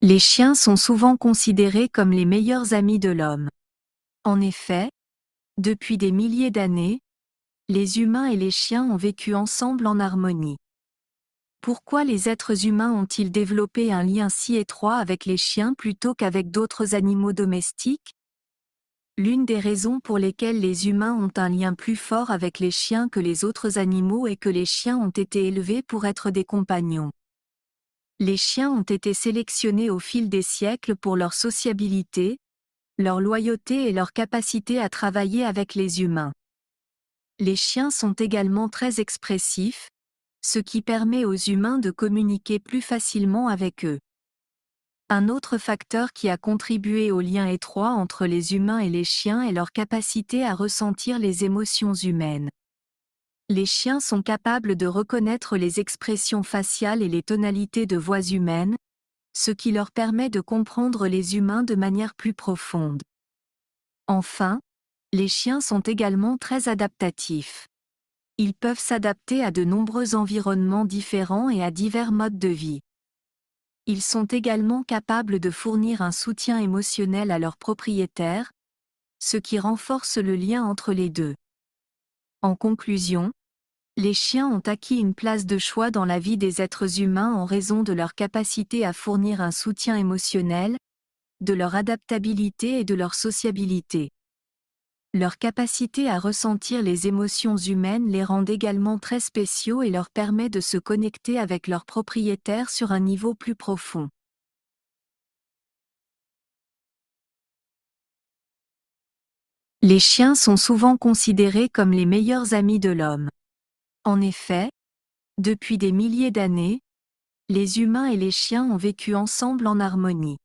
Les chiens sont souvent considérés comme les meilleurs amis de l'homme. En effet, depuis des milliers d'années, les humains et les chiens ont vécu ensemble en harmonie. Pourquoi les êtres humains ont-ils développé un lien si étroit avec les chiens plutôt qu'avec d'autres animaux domestiques? L'une des raisons pour lesquelles les humains ont un lien plus fort avec les chiens que les autres animaux est que les chiens ont été élevés pour être des compagnons. Les chiens ont été sélectionnés au fil des siècles pour leur sociabilité, leur loyauté et leur capacité à travailler avec les humains. Les chiens sont également très expressifs, ce qui permet aux humains de communiquer plus facilement avec eux. Un autre facteur qui a contribué au lien étroit entre les humains et les chiens est leur capacité à ressentir les émotions humaines. Les chiens sont capables de reconnaître les expressions faciales et les tonalités de voix humaines, ce qui leur permet de comprendre les humains de manière plus profonde. Enfin, les chiens sont également très adaptatifs. Ils peuvent s'adapter à de nombreux environnements différents et à divers modes de vie. Ils sont également capables de fournir un soutien émotionnel à leurs propriétaires, ce qui renforce le lien entre les deux. En conclusion, les chiens ont acquis une place de choix dans la vie des êtres humains en raison de leur capacité à fournir un soutien émotionnel, de leur adaptabilité et de leur sociabilité. Leur capacité à ressentir les émotions humaines les rend également très spéciaux et leur permet de se connecter avec leurs propriétaires sur un niveau plus profond. Les chiens sont souvent considérés comme les meilleurs amis de l'homme. En effet, depuis des milliers d'années, les humains et les chiens ont vécu ensemble en harmonie.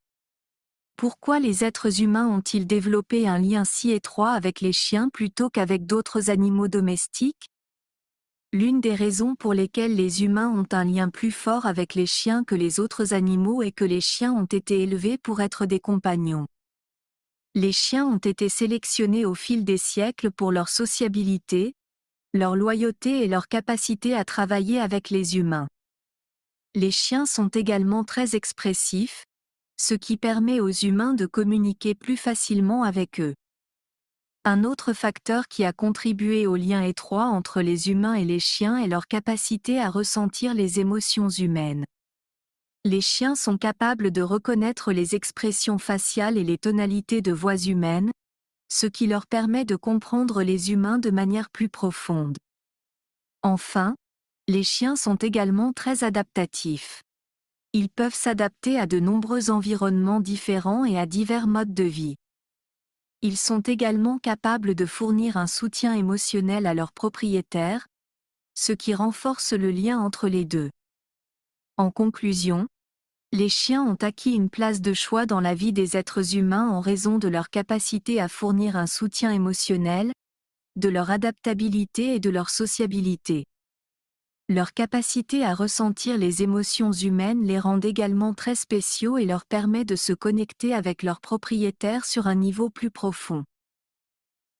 Pourquoi les êtres humains ont-ils développé un lien si étroit avec les chiens plutôt qu'avec d'autres animaux domestiques? L'une des raisons pour lesquelles les humains ont un lien plus fort avec les chiens que les autres animaux est que les chiens ont été élevés pour être des compagnons. Les chiens ont été sélectionnés au fil des siècles pour leur sociabilité, leur loyauté et leur capacité à travailler avec les humains. Les chiens sont également très expressifs, ce qui permet aux humains de communiquer plus facilement avec eux. Un autre facteur qui a contribué au lien étroit entre les humains et les chiens est leur capacité à ressentir les émotions humaines. Les chiens sont capables de reconnaître les expressions faciales et les tonalités de voix humaines, ce qui leur permet de comprendre les humains de manière plus profonde. Enfin, les chiens sont également très adaptatifs. Ils peuvent s'adapter à de nombreux environnements différents et à divers modes de vie. Ils sont également capables de fournir un soutien émotionnel à leurs propriétaires, ce qui renforce le lien entre les deux. En conclusion, les chiens ont acquis une place de choix dans la vie des êtres humains en raison de leur capacité à fournir un soutien émotionnel, de leur adaptabilité et de leur sociabilité. Leur capacité à ressentir les émotions humaines les rend également très spéciaux et leur permet de se connecter avec leurs propriétaires sur un niveau plus profond.